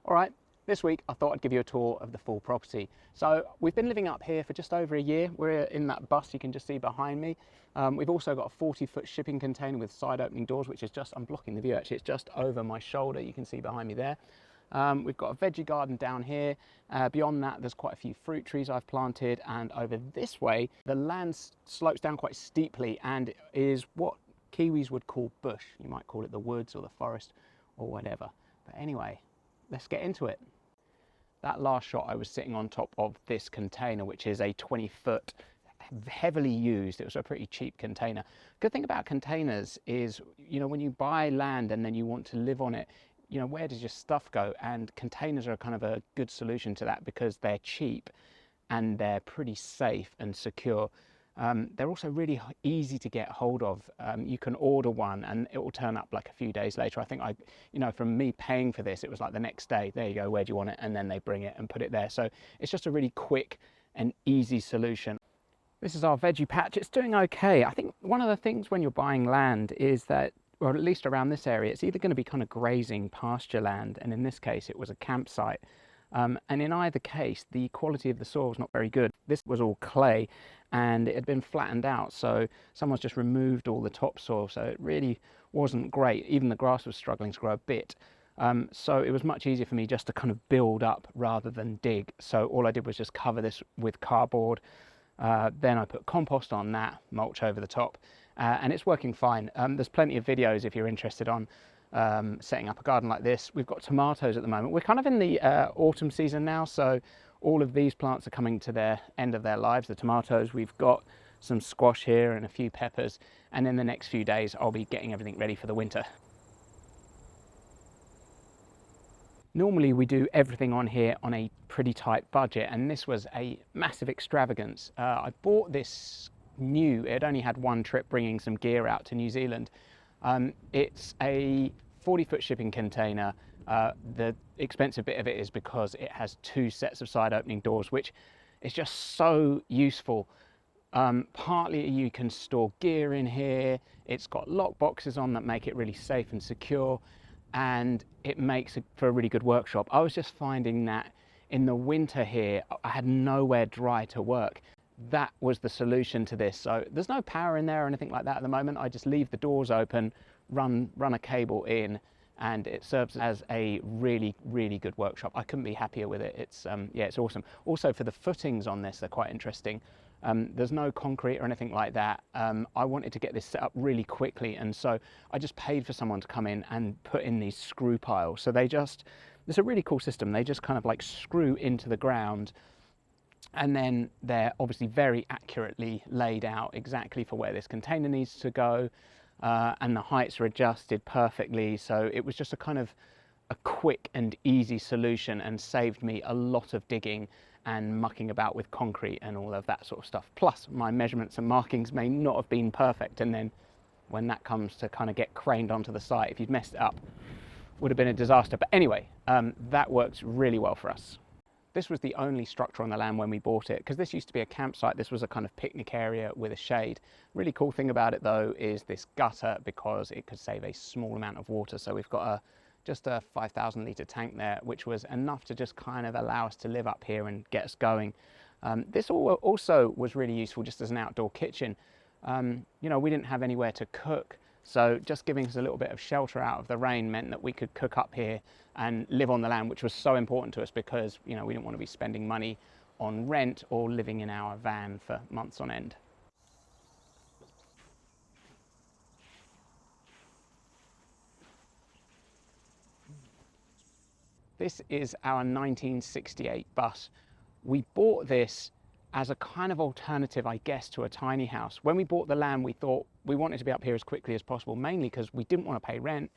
All right, this week I thought I'd give you a tour of the full property. So we've been living up here for just over a year. We're in that bus you can just see behind me. We've also got a 40-foot shipping container with side opening doors, which is just, I'm blocking the view actually, it's just over my shoulder, you can see behind me there. We've got a veggie garden down here. Beyond that, there's quite a few fruit trees I've planted, and over this way, the land slopes down quite steeply and is what Kiwis would call bush. You might call it the woods or the forest or whatever. But anyway, let's get into it. That last shot, I was sitting on top of this container, which is a 20-foot, heavily used. It was a pretty cheap container. Good thing about containers is, you know, when you buy land and then you want to live on it, you know, where does your stuff go? And containers are kind of a good solution to that because they're cheap and they're pretty safe and secure. They're also really easy to get hold of. You can order one and it will turn up like a few days later. I think from me paying for this, it was like the next day, there you go, where do you want it? And then they bring it and put it there. So it's just a really quick and easy solution. This is our veggie patch. It's doing okay. I think one of the things when you're buying land is that, or at least around this area, it's either going to be kind of grazing pasture land, and in this case it was a campsite. And in either case, the quality of the soil was not very good. This was all clay and it had been flattened out, so someone's just removed all the topsoil, so it really wasn't great. Even the grass was struggling to grow a bit. So it was much easier for me just to kind of build up rather than dig. So all I did was just cover this with cardboard. Then I put compost on that, mulch over the top, and it's working fine. There's plenty of videos if you're interested on setting up a garden like this. We've got tomatoes at the moment. We're kind of in the autumn season now, so all of these plants are coming to their end of their lives. The tomatoes, we've got some squash here and a few peppers, and in the next few days I'll be getting everything ready for the winter. Normally we do everything on here on a pretty tight budget, and this was a massive extravagance. I bought this new, it only had one trip bringing some gear out to New Zealand. It's a 40-foot shipping container. The expensive bit of it is because it has two sets of side opening doors, which is just so useful. Partly you can store gear in here. It's got lock boxes on that make it really safe and secure, and it makes it for a really good workshop. I was just finding that in the winter here, I had nowhere dry to work. That was the solution to this. So there's no power in there or anything like that at the moment. I just leave the doors open, run a cable in, and it serves as a really, really good workshop. I couldn't be happier with it. It's yeah, it's awesome. Also for the footings on this, they're quite interesting. There's no concrete or anything like that. I wanted to get this set up really quickly, and so I just paid for someone to come in and put in these screw piles. So it's a really cool system. They just kind of like screw into the ground, and then they're obviously very accurately laid out exactly for where this container needs to go, and the heights are adjusted perfectly. So it was just a kind of a quick and easy solution and saved me a lot of digging and mucking about with concrete and all of that sort of stuff. Plus my measurements and markings may not have been perfect, and then when that comes to kind of get craned onto the site, if you'd messed it up, would have been a disaster. But anyway, that works really well for us. This was the only structure on the land when we bought it, because this used to be a campsite. This was a kind of picnic area with a shade. Really cool thing about it though is this gutter, because it could save a small amount of water. So we've got just a 5,000 litre tank there, which was enough to just kind of allow us to live up here and get us going. This also was really useful just as an outdoor kitchen. You know, we didn't have anywhere to cook, so just giving us a little bit of shelter out of the rain meant that we could cook up here and live on the land, which was so important to us because, you know, we didn't want to be spending money on rent or living in our van for months on end. This is our 1968 bus. We bought this as a kind of alternative, I guess, to a tiny house. When we bought the land, we thought we wanted to be up here as quickly as possible, mainly because we didn't want to pay rent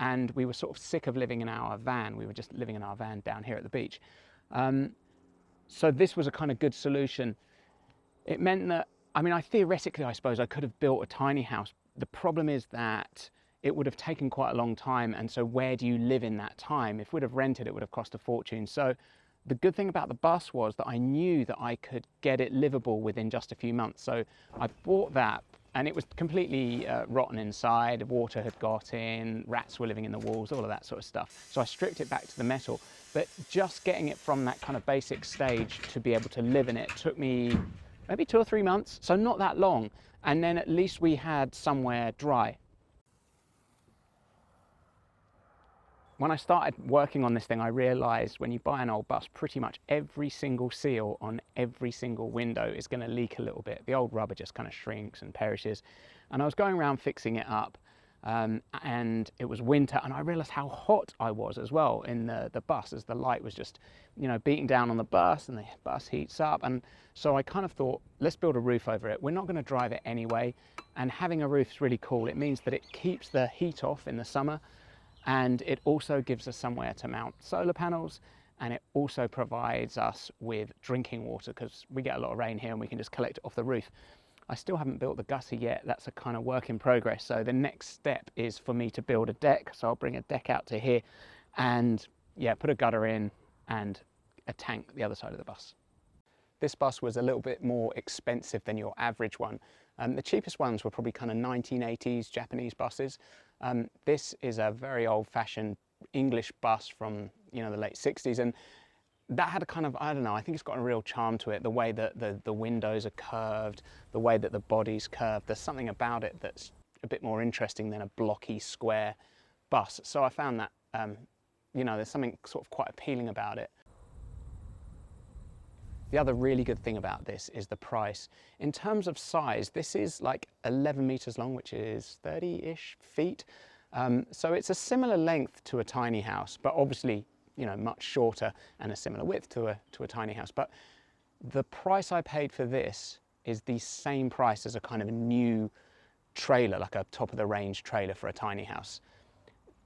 and we were sort of sick of living in our van. We were just living in our van down here at the beach. So this was a kind of good solution. It meant that, I mean, theoretically, I suppose I could have built a tiny house. The problem is that it would have taken quite a long time, and so where do you live in that time? If we'd have rented, it would have cost a fortune. So the good thing about the bus was that I knew that I could get it livable within just a few months. So I bought that and it was completely rotten inside. Water had got in, rats were living in the walls, all of that sort of stuff. So I stripped it back to the metal, but just getting it from that kind of basic stage to be able to live in it took me maybe 2 or 3 months, so not that long. And then at least we had somewhere dry. When I started working on this thing, I realized when you buy an old bus, pretty much every single seal on every single window is going to leak a little bit. The old rubber just kind of shrinks and perishes. And I was going around fixing it up, and it was winter, and I realized how hot I was as well in the bus, as the light was just, you know, beating down on the bus, and the bus heats up. And so I kind of thought, let's build a roof over it. We're not going to drive it anyway, and having a roof is really cool. It means that it keeps the heat off in the summer, and it also gives us somewhere to mount solar panels, and it also provides us with drinking water, because we get a lot of rain here and we can just collect it off the roof. I still haven't built the gutter yet. That's a kind of work in progress. So the next step is for me to build a deck. So I'll bring a deck out to here and yeah, put a gutter in and a tank the other side of the bus. This bus was a little bit more expensive than your average one. The cheapest ones were probably kind of 1980s Japanese buses. This is a very old-fashioned English bus from, you know, the late 60s, and that had a kind of, I don't know, I think it's got a real charm to it. The way that the windows are curved, the way that the body's curved, there's something about it that's a bit more interesting than a blocky square bus. So I found that, you know, there's something sort of quite appealing about it. The other really good thing about this is the price. In terms of size, this is like 11 meters long, which is 30-ish feet. So it's a similar length to a tiny house, but obviously, you know, much shorter and a similar width to a tiny house. But the price I paid for this is the same price as a kind of a new trailer, like a top of the range trailer for a tiny house.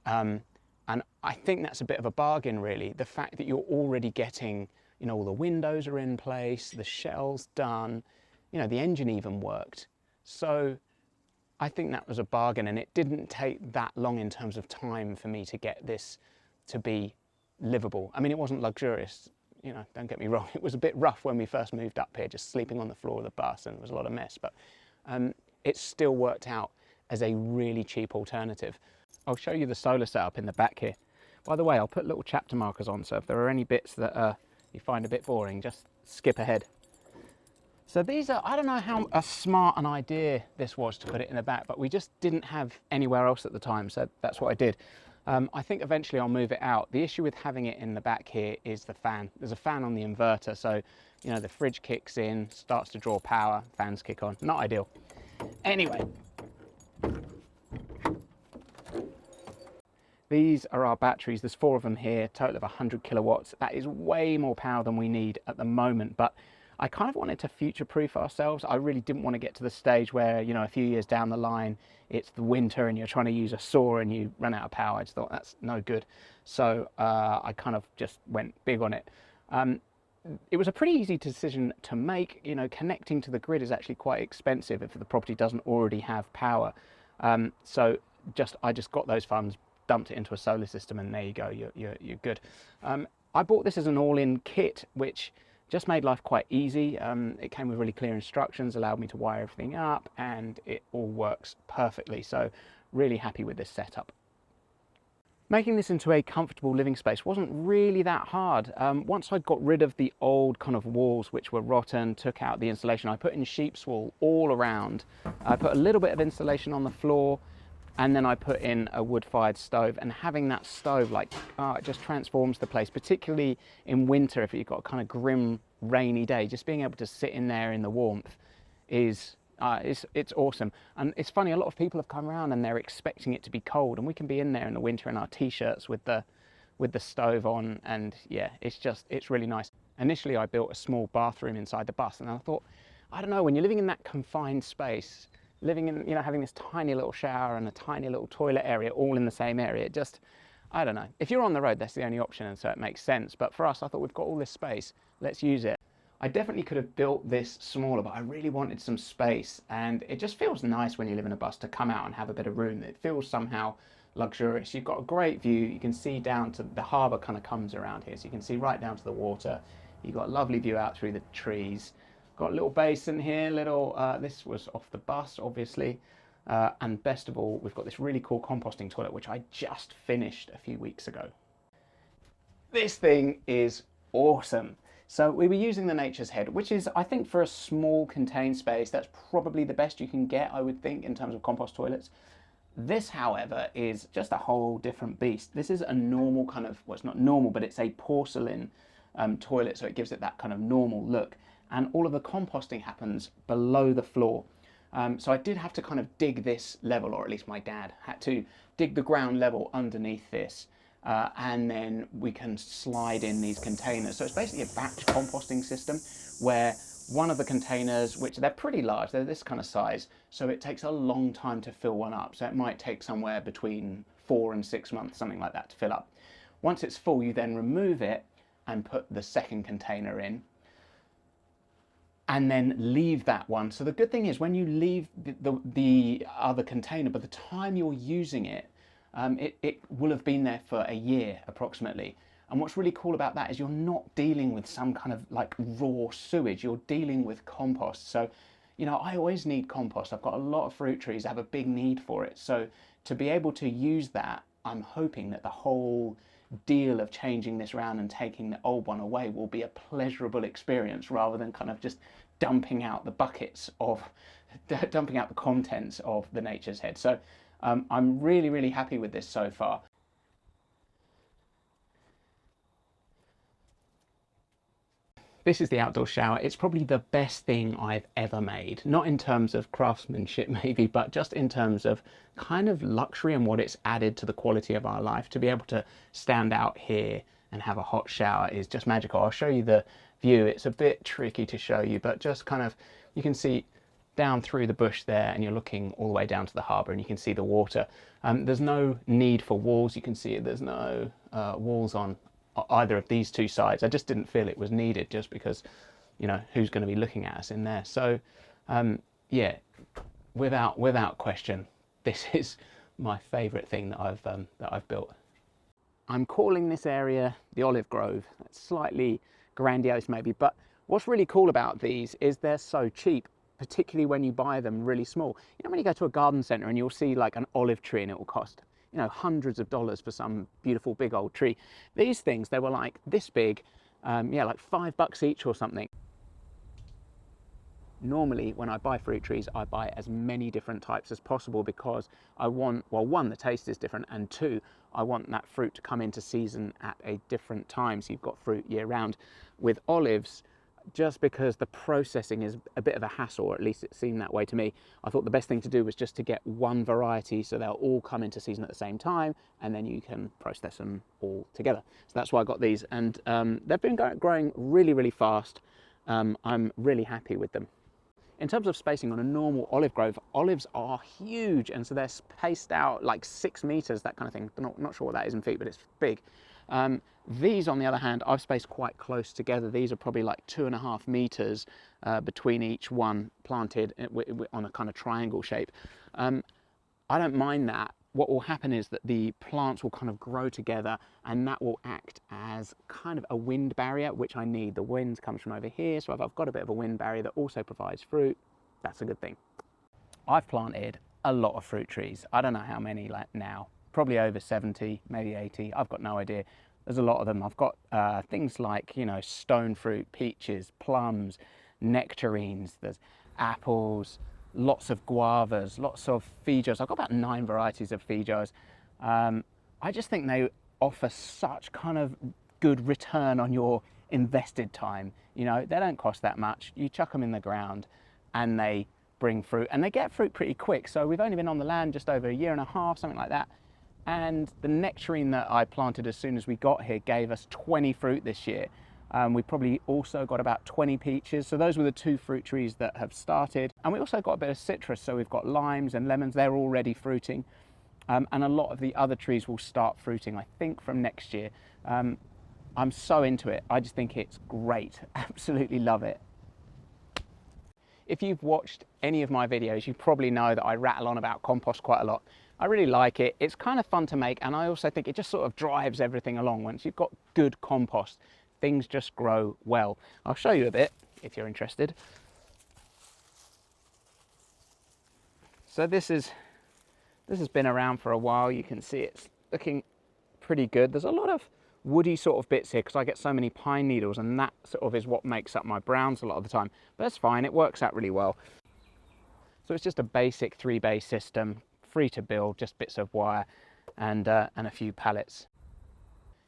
And I think that's a bit of a bargain, really. The fact that you're already getting, you know, all the windows are in place, the shell's done, you know, the engine even worked. So I think that was a bargain, and it didn't take that long in terms of time for me to get this to be livable. I mean, it wasn't luxurious, you know, don't get me wrong. It was a bit rough when we first moved up here, just sleeping on the floor of the bus, and it was a lot of mess, but it still worked out as a really cheap alternative. I'll show you the solar setup in the back here. By the way, I'll put little chapter markers on, so if there are any bits that you find a bit boring, just skip ahead. So these are, I don't know how smart an idea this was to put it in the back, but we just didn't have anywhere else at the time, so that's what I did. I think eventually I'll move it out. The issue with having it in the back here is the fan. There's a fan on the inverter, so you know, the fridge kicks in, starts to draw power, fans kick on. Not ideal. Anyway, these are our batteries. There's 4 of them here, total of 100 kilowatts. That is way more power than we need at the moment, but I kind of wanted to future-proof ourselves. I really didn't want to get to the stage where, you know, a few years down the line, it's the winter and you're trying to use a saw and you run out of power. I just thought that's no good. So I kind of just went big on it. It was a pretty easy decision to make. You know, connecting to the grid is actually quite expensive if the property doesn't already have power. So I just got those funds, dumped it into a solar system, and there you go, you're good. I bought this as an all-in kit, which just made life quite easy. It came with really clear instructions, allowed me to wire everything up, and it all works perfectly. So really happy with this setup. Making this into a comfortable living space wasn't really that hard. Once I got rid of the old kind of walls which were rotten, took out the insulation, I put in sheep's wool all around. I put a little bit of insulation on the floor, and then I put in a wood-fired stove, and having that stove, like, it just transforms the place, particularly in winter if you've got a kind of grim, rainy day. Just being able to sit in there in the warmth is, it's awesome. And it's funny, a lot of people have come around and they're expecting it to be cold, and we can be in there in the winter in our t-shirts with the stove on, and yeah, it's really nice. Initially, I built a small bathroom inside the bus, and I thought, I don't know, when you're living in that confined space, living in, you know, having this tiny little shower and a tiny little toilet area all in the same area, it just, I don't know. If you're on the road, that's the only option, and so it makes sense. But for us, I thought, we've got all this space, let's use it. I definitely could have built this smaller, but I really wanted some space, and it just feels nice when you live in a bus to come out and have a bit of room. It feels somehow luxurious. You've got a great view. You can see down to the harbour, kind of comes around here, so you can see right down to the water. You've got a lovely view out through the trees. Got a little basin here, this was off the bus, obviously. And best of all, we've got this really cool composting toilet, which I just finished a few weeks ago. This thing is awesome. So we were using the Nature's Head, which is, I think, for a small contained space, that's probably the best you can get, I would think, in terms of compost toilets. This, however, is just a whole different beast. This is a normal kind of, well, it's not normal, but it's a porcelain toilet, so it gives it that kind of normal look. And all of the composting happens below the floor. So I did have to kind of dig this level, or at least my dad had to dig the ground level underneath this. And then we can slide in these containers. So it's basically a batch composting system where one of the containers, which they're pretty large, they're this kind of size, so it takes a long time to fill one up. So it might take somewhere between 4 and 6 months, something like that, to fill up. Once it's full, you then remove it and put the second container in, and then leave that one. So the good thing is when you leave the other container, by the time you're using it, it will have been there for a year approximately. And what's really cool about that is you're not dealing with some kind of like raw sewage, you're dealing with compost. So, you know, I always need compost. I've got a lot of fruit trees, I have a big need for it. So to be able to use that, I'm hoping that the whole deal of changing this around and taking the old one away will be a pleasurable experience rather than kind of just dumping out the buckets of, dumping out the contents of the Nature's Head. So I'm really, really happy with this so far. This is the outdoor shower. It's probably the best thing I've ever made. Not in terms of craftsmanship maybe, but just in terms of kind of luxury and what it's added to the quality of our life. To be able to stand out here and have a hot shower is just magical. I'll show you the view. It's a bit tricky to show you, but just kind of, you can see down through the bush there and you're looking all the way down to the harbour and you can see the water. There's no need for walls. You can see there's no walls on either of these two sides. I just didn't feel it was needed just because, you know, who's going to be looking at us in there? So yeah, without question, this is my favourite thing that I've built. I'm calling this area the Olive Grove. That's slightly grandiose maybe, but what's really cool about these is they're so cheap, particularly when you buy them really small. You know, when you go to a garden centre and you'll see like an olive tree and it will cost, you know, hundreds of dollars for some beautiful big old tree. These things, they were like this big, yeah, like $5 each or something. Normally when I buy fruit trees, I buy as many different types as possible because I want, well, one, the taste is different, and two, I want that fruit to come into season at a different time, so you've got fruit year round. With olives, just because the processing is a bit of a hassle, or at least it seemed that way to me, I thought the best thing to do was just to get one variety so they'll all come into season at the same time, and then you can process them all together. So that's why I got these, and they've been growing really, really fast. I'm really happy with them. In terms of spacing on a normal olive grove, olives are huge, and so they're spaced out like 6 meters, that kind of thing. Not sure what that is in feet, but it's big. These, on the other hand, I've spaced quite close together. These are probably like 2.5 meters between each one, planted on a kind of triangle shape. I don't mind that. What will happen is that the plants will kind of grow together, and that will act as kind of a wind barrier, which I need. The wind comes from over here, so if I've got a bit of a wind barrier that also provides fruit, that's a good thing. I've planted a lot of fruit trees. I don't know how many like now, probably over 70, maybe 80. I've got no idea. There's a lot of them. I've got things like, you know, stone fruit, peaches, plums, nectarines, there's apples, lots of guavas, lots of feijoas. I've got about 9 varieties of feijoas. I just think they offer such kind of good return on your invested time. You know, they don't cost that much. You chuck them in the ground and they bring fruit, and they get fruit pretty quick. So we've only been on the land just over 1.5 years, something like that. And the nectarine that I planted as soon as we got here gave us 20 fruit this year. We probably also got about 20 peaches. So those were the 2 fruit trees that have started. And we also got a bit of citrus. So we've got limes and lemons, they're already fruiting. And a lot of the other trees will start fruiting, I think, from next year. I'm so into it. I just think it's great. Absolutely love it. If you've watched any of my videos, you probably know that I rattle on about compost quite a lot. I really like it. It's kind of fun to make, and I also think it just sort of drives everything along. Once you've got good compost, things just grow well. I'll show you a bit if you're interested. So this has been around for a while. You can see it's looking pretty good. There's a lot of woody sort of bits here because I get so many pine needles, and that sort of is what makes up my browns a lot of the time. But that's fine, it works out really well. So it's just a basic 3-bay system, free to build, just bits of wire and a few pallets.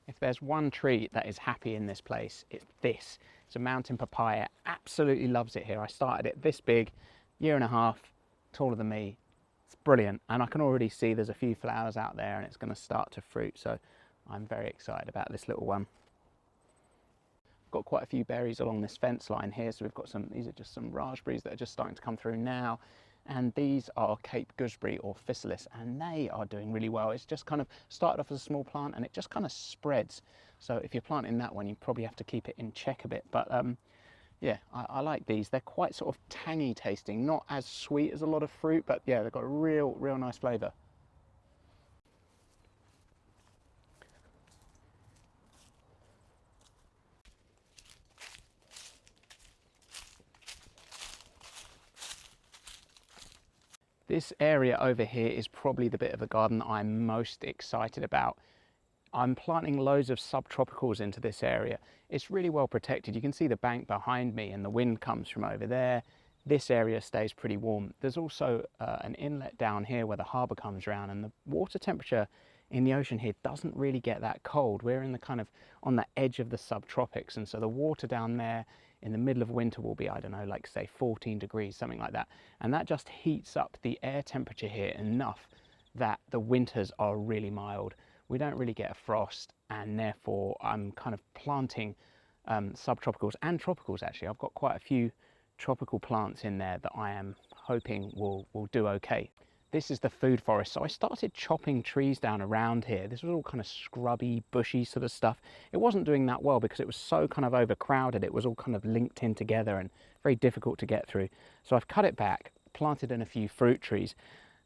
If there's one tree that is happy in this place, it's this. It's a mountain papaya. Absolutely loves it here. I started it this big, 1.5 years, taller than me. It's brilliant, and I can already see there's a few flowers out there and it's going to start to fruit, so I'm very excited about this little one. Got quite a few berries along this fence line here, so we've got some, these are just some raspberries that are just starting to come through now, and these are Cape Gooseberry or Physalis, and they are doing really well. It's just kind of started off as a small plant and it just kind of spreads, so if you're planting that one you probably have to keep it in check a bit, but yeah, I like these. They're quite sort of tangy tasting, not as sweet as a lot of fruit, but yeah, they've got a real nice flavour. This area over here is probably the bit of the garden that I'm most excited about. I'm planting loads of subtropicals into this area. It's really well protected. You can see the bank behind me and the wind comes from over there. This area stays pretty warm. There's also an inlet down here where the harbour comes around, and the water temperature in the ocean here doesn't really get that cold. We're in the kind of on the edge of the subtropics, and so the water down there in the middle of winter will be, I don't know, like say 14 degrees, something like that. And that just heats up the air temperature here enough that the winters are really mild. We don't really get a frost, and therefore I'm kind of planting subtropicals and tropicals actually. I've got quite a few tropical plants in there that I am hoping will do okay. This is the food forest, so I started chopping trees down around here. This was all kind of scrubby, bushy sort of stuff. It wasn't doing that well because it was so kind of overcrowded. It was all kind of linked in together and very difficult to get through. So I've cut it back, planted in a few fruit trees,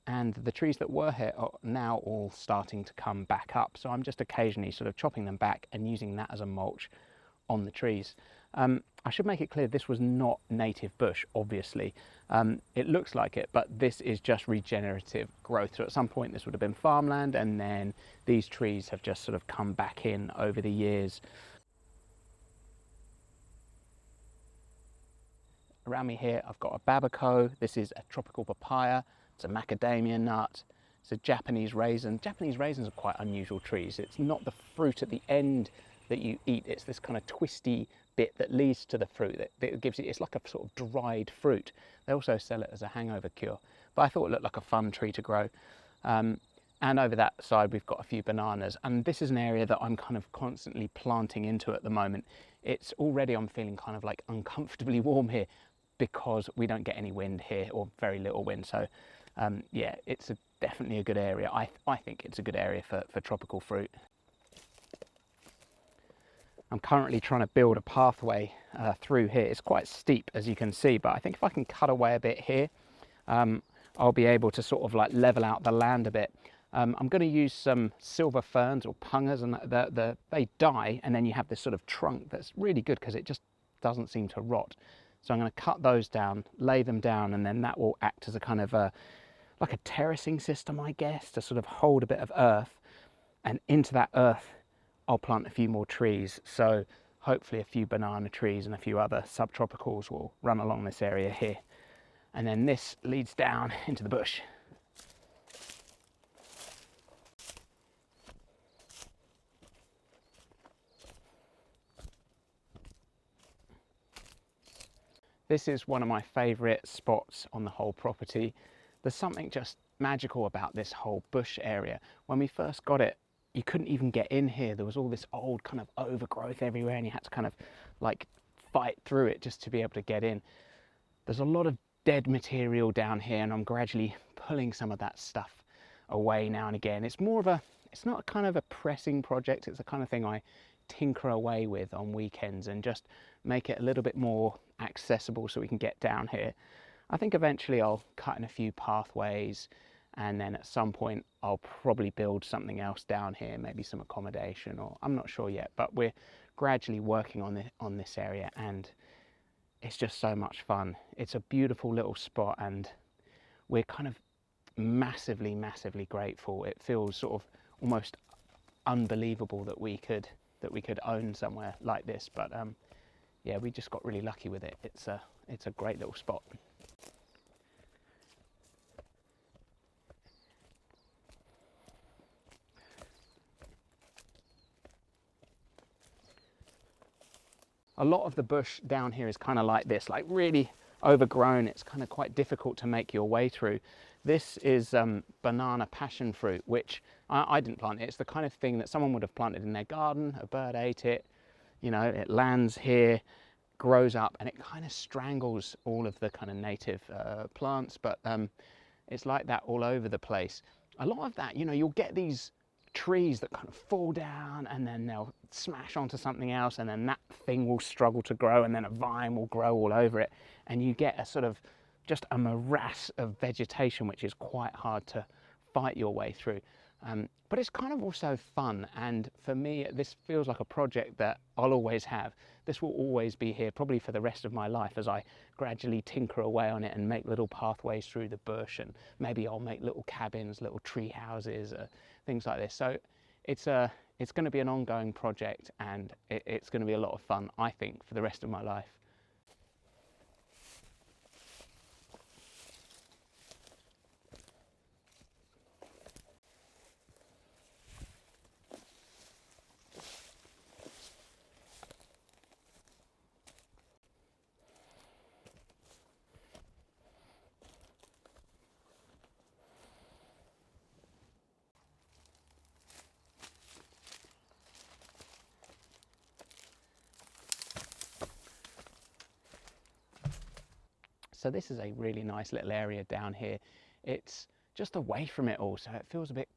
and the trees that were here are now all starting to come back up. So I'm just occasionally sort of chopping them back and using that as a mulch on the trees. I should make it clear this was not native bush, obviously. It looks like it, but this is just regenerative growth. So at some point this would have been farmland, and then these trees have just sort of come back in over the years. Around me here I've got a babaco. This is a tropical papaya. It's a macadamia nut. It's a Japanese raisin. Japanese raisins are quite unusual trees. It's not the fruit at the end that you eat. It's this kind of twisty bit that leads to the fruit that gives it, it's like a sort of dried fruit. They also sell it as a hangover cure, but I thought it looked like a fun tree to grow. And over that side we've got a few bananas, and this is an area that I'm kind of constantly planting into at the moment. It's already, I'm feeling kind of like uncomfortably warm here because we don't get any wind here, or very little wind. So yeah, it's definitely a good area. I think it's a good area for tropical fruit. I'm currently trying to build a pathway through here. It's quite steep, as you can see, but I think if I can cut away a bit here, I'll be able to sort of like level out the land a bit. I'm going to use some silver ferns or pungas, and they die, and then you have this sort of trunk that's really good because it just doesn't seem to rot. So I'm going to cut those down, lay them down, and then that will act as a kind of like a terracing system, I guess, to sort of hold a bit of earth, and into that earth I'll plant a few more trees. So hopefully a few banana trees and a few other subtropicals will run along this area here. And then this leads down into the bush. This is one of my favourite spots on the whole property. There's something just magical about this whole bush area. When we first got it, you couldn't even get in here. There was all this old kind of overgrowth everywhere, and you had to kind of like fight through it just to be able to get in. There's a lot of dead material down here, and I'm gradually pulling some of that stuff away now and again. It's more of a, it's not a kind of a pressing project. It's the kind of thing I tinker away with on weekends and just make it a little bit more accessible so we can get down here. I think eventually I'll cut in a few pathways, and then at some point I'll probably build something else down here, maybe some accommodation, or I'm not sure yet, but we're gradually working on this area, and it's just so much fun. It's a beautiful little spot, and we're kind of massively, massively grateful. It feels sort of almost unbelievable that we could own somewhere like this, but yeah, we just got really lucky with it. It's a great little spot. A lot of the bush down here is kind of like this, like really overgrown. It's kind of quite difficult to make your way through. This is banana passion fruit, which I didn't plant it. It's the kind of thing that someone would have planted in their garden. A bird ate it, you know, it lands here, grows up, and it kind of strangles all of the kind of native plants, but it's like that all over the place. A lot of that, you know, you'll get these trees that kind of fall down and then they'll smash onto something else, and then that thing will struggle to grow, and then a vine will grow all over it, and you get a sort of just a morass of vegetation which is quite hard to fight your way through. But it's kind of also fun, and for me this feels like a project that I'll always have. This will always be here probably for the rest of my life as I gradually tinker away on it and make little pathways through the bush, and maybe I'll make little cabins, little tree houses, things like this. So it's going to be an ongoing project, and it's going to be a lot of fun, I think, for the rest of my life. So this is a really nice little area down here. It's just away from it all, so it feels a bit,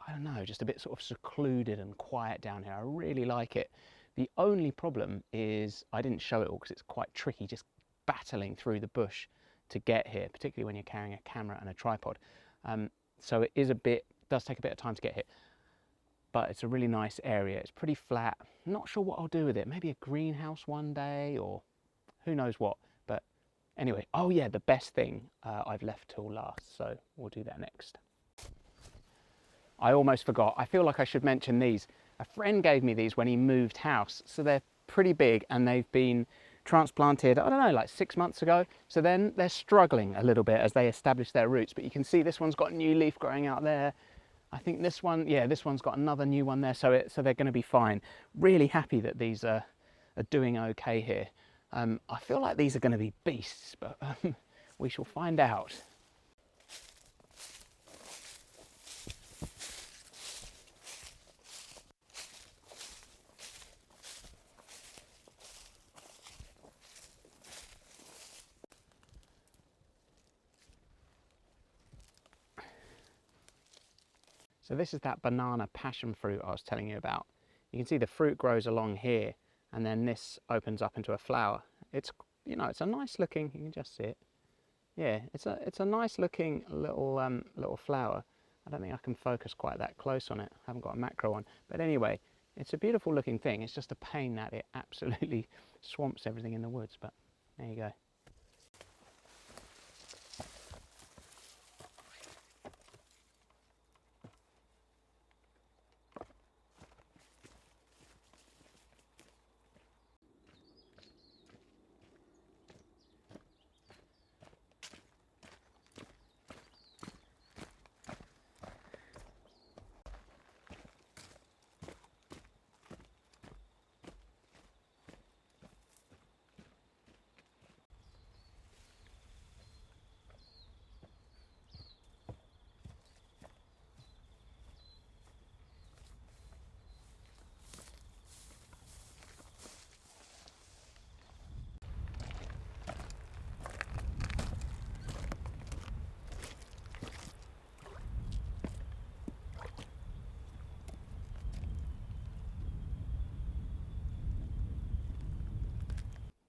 I don't know, just a bit sort of secluded and quiet down here. I really like it. The only problem is I didn't show it all because it's quite tricky just battling through the bush to get here, particularly when you're carrying a camera and a tripod. So it is does take a bit of time to get here, but it's a really nice area. It's pretty flat. I'm not sure what I'll do with it. Maybe a greenhouse one day, or who knows what. But anyway, oh yeah, the best thing I've left till last, so we'll do that next. I almost forgot. I feel like I should mention these. A friend gave me these when he moved house, so they're pretty big and they've been transplanted, I don't know, like 6 months ago. So then they're struggling a little bit as they establish their roots, but you can see this one's got a new leaf growing out there. I think this one, yeah, this one's got another new one there, so they're going to be fine. Really happy that these are doing okay here. I feel like these are going to be beasts, but we shall find out. So this is that banana passion fruit I was telling you about. You can see the fruit grows along here, and then this opens up into a flower. It's, you know, it's a nice looking, you can just see it. Yeah, it's a nice looking little flower. I don't think I can focus quite that close on it. I haven't got a macro on. But anyway, it's a beautiful looking thing. It's just a pain that it absolutely swamps everything in the woods, but there you go.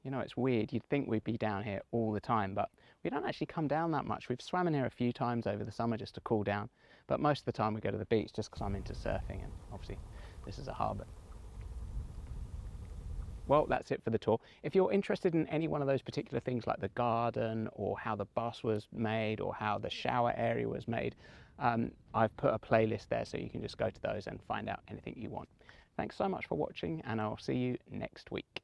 You know, it's weird. You'd think we'd be down here all the time, but we don't actually come down that much. We've swam in here a few times over the summer just to cool down, but most of the time we go to the beach just because I'm into surfing, and obviously this is a harbour. well, that's it for the tour. If you're interested in any one of those particular things, like the garden or how the bus was made or how the shower area was made, I've put a playlist there, so you can just go to those and find out anything you want. Thanks so much for watching, and I'll see you next week.